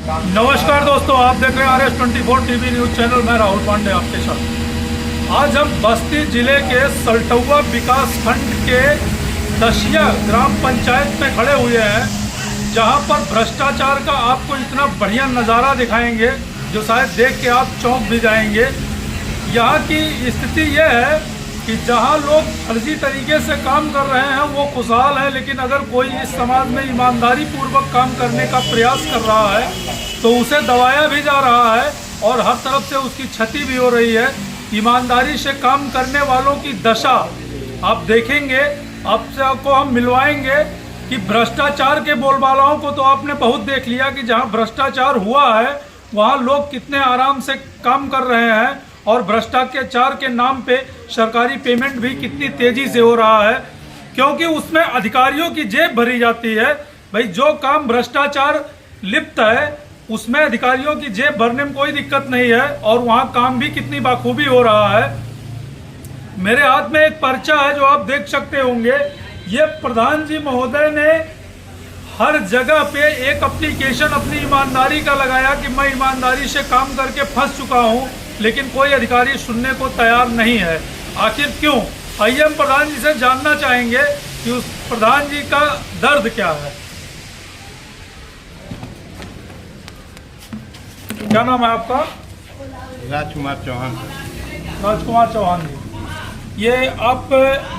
नमस्कार दोस्तों, आप देख रहे हैं RS24 टीवी न्यूज चैनल। मैं राहुल पांडे आपके साथ। आज हम बस्ती जिले के सल्टौवा विकास खंड के दसिया ग्राम पंचायत में खड़े हुए हैं, जहां पर भ्रष्टाचार का आपको इतना बढ़िया नज़ारा दिखाएंगे जो शायद देख के आप चौंक भी जाएंगे। यहाँ की स्थिति यह है कि जहाँ लोग फर्जी तरीके से काम कर रहे हैं वो खुशहाल है, लेकिन अगर कोई इस समाज में ईमानदारी पूर्वक काम करने का प्रयास कर रहा है तो उसे दबाया भी जा रहा है और हर तरफ से उसकी क्षति भी हो रही है। ईमानदारी से काम करने वालों की दशा आप देखेंगे, आपको हम मिलवाएंगे कि भ्रष्टाचार के बोलबालाओं को तो आपने बहुत देख लिया कि जहाँ भ्रष्टाचार हुआ है वहाँ लोग कितने आराम से काम कर रहे हैं और भ्रष्टाचार के नाम पे सरकारी पेमेंट भी कितनी तेजी से हो रहा है, क्योंकि उसमें अधिकारियों की जेब भरी जाती है। भाई, जो काम भ्रष्टाचार लिप्त है उसमें अधिकारियों की जेब भरने में कोई दिक्कत नहीं है और वहाँ काम भी कितनी बाखूबी हो रहा है। मेरे हाथ में एक पर्चा है जो आप देख सकते होंगे। ये प्रधान जी महोदय ने हर जगह पे एक एप्लीकेशन अपनी ईमानदारी का लगाया कि मैं ईमानदारी से काम करके फंस चुका हूँ, लेकिन कोई अधिकारी सुनने को तैयार नहीं है। आखिर क्यों? आइए हम प्रधान जी से जानना चाहेंगे कि उस प्रधान जी का दर्द क्या है। क्या नाम है आपका? राजकुमार चौहान। राजकुमार चौहान जी, ये आप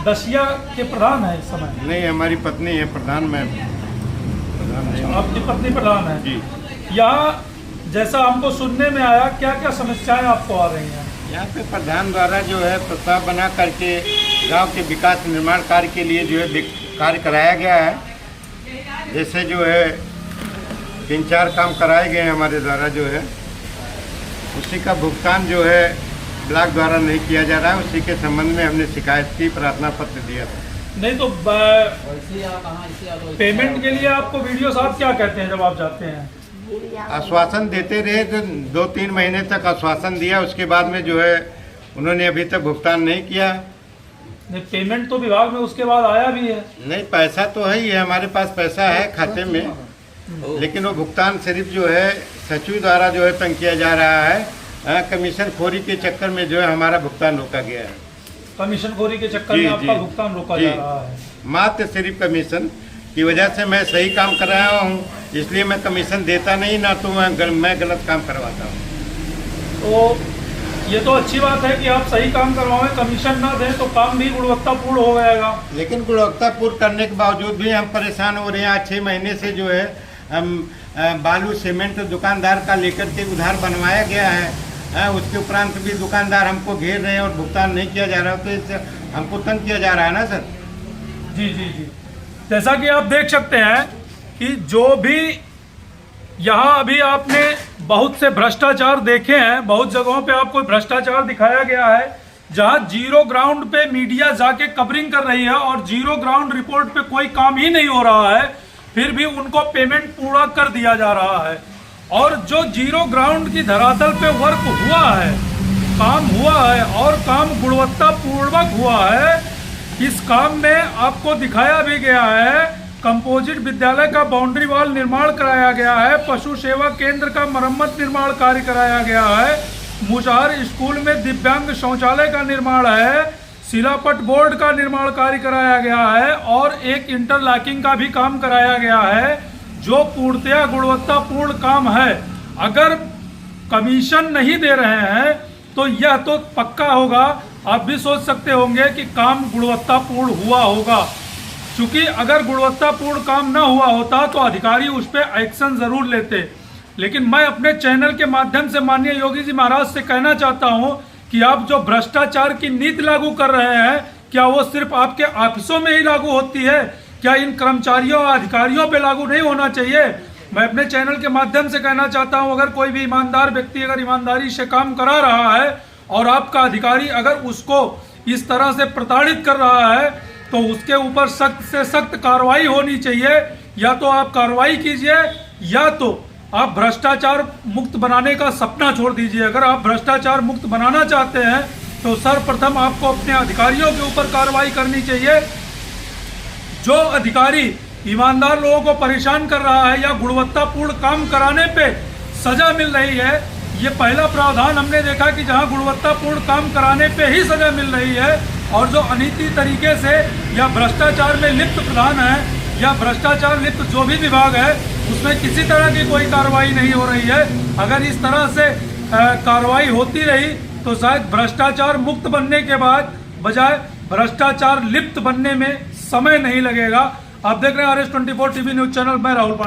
दसिया के प्रधान हैं इस समय? नहीं, हमारी पत्नी है प्रधान। मैं प्रधान नहीं हूँ। आपकी पत्नी प्रधान है जी। यहाँ जैसा हमको सुनने में आया, क्या क्या समस्याएं आपको आ रही हैं? यहाँ पे प्रधान द्वारा जो है प्रस्ताव बना करके गांव के विकास निर्माण कार्य के लिए जो है कार्य कराया गया है। जैसे जो है 3-4 काम कराए गए हैं हमारे द्वारा, जो है उसी का भुगतान जो है ब्लॉक द्वारा नहीं किया जा रहा है। उसी के संबंध में हमने शिकायत की, प्रार्थना पत्र दिया था। नहीं तो पेमेंट के लिए आपको वीडियो साहब क्या कहते हैं जब आप जाते हैं? आश्वासन देते रहे, तो 2-3 महीने तक आश्वासन दिया, उसके बाद में जो है उन्होंने अभी तक भुगतान नहीं किया। नहीं, पेमेंट तो विभाग में उसके बाद आया भी है। नहीं, पैसा तो है ही है, हमारे पास पैसा है खाते में, लेकिन वो भुगतान सिर्फ जो है सचिव द्वारा जो है तंग किया जा रहा है। कमीशन खोरी के चक्कर में जो है हमारा भुगतान रोका गया है। कमीशन खोरी के चक्कर में आपका भुगतान रोका जा रहा है? मात्र सिर्फ कमीशन की वजह से मैं सही काम कर रहा हूँ, इसलिए मैं कमीशन देता नहीं, ना तो मैं गलत काम करवाता हूँ। तो ये तो अच्छी बात है कि आप सही काम करवाएं, कमीशन ना दें तो काम भी गुणवत्तापूर्ण हो जाएगा। लेकिन गुणवत्तापूर्ण करने के बावजूद भी हम परेशान हो रहे हैं। 6 महीने से जो है हम बालू सीमेंट दुकानदार का लेकर के उधार बनवाया गया है। उसके उपरांत भी दुकानदार हमको घेर रहे हैं और भुगतान नहीं किया जा रहा, तो इससे हमको तंग किया जा रहा है ना सर। जी जी जी, जैसा कि आप देख सकते हैं कि जो भी यहाँ अभी आपने बहुत से भ्रष्टाचार देखे हैं, बहुत जगहों पे आपको भ्रष्टाचार दिखाया गया है, जहाँ जीरो ग्राउंड पे मीडिया जाके कवरिंग कर रही है और जीरो ग्राउंड रिपोर्ट पे कोई काम ही नहीं हो रहा है, फिर भी उनको पेमेंट पूरा कर दिया जा रहा है। और जो जीरो ग्राउंड की धरातल पे वर्क हुआ है, काम हुआ है और काम गुणवत्तापूर्वक हुआ है, इस काम में आपको दिखाया भी गया है। कंपोजिट विद्यालय का बाउंड्री वॉल निर्माण कराया गया है, पशु सेवा केंद्र का मरम्मत निर्माण कार्य कराया गया है, मुजहर स्कूल में दिव्यांग शौचालय का निर्माण है, शिलापट बोर्ड का निर्माण कार्य कराया गया है और एक इंटरलॉकिंग का भी काम कराया गया है, जो पूर्णतया गुणवत्तापूर्ण काम है। अगर कमीशन नहीं दे रहे हैं तो यह तो पक्का होगा, आप भी सोच सकते होंगे कि काम गुणवत्तापूर्ण हुआ होगा। क्योंकि अगर गुणवत्तापूर्ण काम ना हुआ होता तो अधिकारी उस पर एक्शन जरूर लेते। लेकिन मैं अपने चैनल के माध्यम से माननीय योगी जी महाराज से कहना चाहता हूं कि आप जो भ्रष्टाचार की नीति लागू कर रहे हैं, क्या वो सिर्फ आपके ऑफिसों में ही लागू होती है? क्या इन कर्मचारियों और अधिकारियों पे लागू नहीं होना चाहिए? मैं अपने चैनल के माध्यम से कहना चाहता हूं, अगर कोई भी ईमानदार व्यक्ति अगर ईमानदारी से काम करा रहा है और आपका अधिकारी अगर उसको इस तरह से प्रताड़ित कर रहा है तो उसके ऊपर सख्त से सख्त कार्रवाई होनी चाहिए। या तो आप कार्रवाई कीजिए या तो आप भ्रष्टाचार मुक्त बनाने का सपना छोड़ दीजिए। अगर आप भ्रष्टाचार मुक्त बनाना चाहते हैं तो सर्वप्रथम आपको अपने अधिकारियों के ऊपर कार्रवाई करनी चाहिए। जो अधिकारी ईमानदार लोगों को परेशान कर रहा है या गुणवत्तापूर्ण काम कराने पे सजा मिल रही है। ये पहला प्रावधान हमने देखा कि जहां गुणवत्तापूर्ण काम कराने पे ही सजा मिल रही है, और जो अनीति तरीके से या भ्रष्टाचार में लिप्त प्रधान है या भ्रष्टाचार लिप्त जो भी विभाग है उसमें किसी तरह की कोई कार्रवाई नहीं हो रही है। अगर इस तरह से कार्रवाई होती रही तो शायद भ्रष्टाचार मुक्त बनने के बाद बजाय भ्रष्टाचार लिप्त बनने में समय नहीं लगेगा। आप देख रहे हैं RS24 टीवी न्यूज चैनल, मैं राहुल पांडे।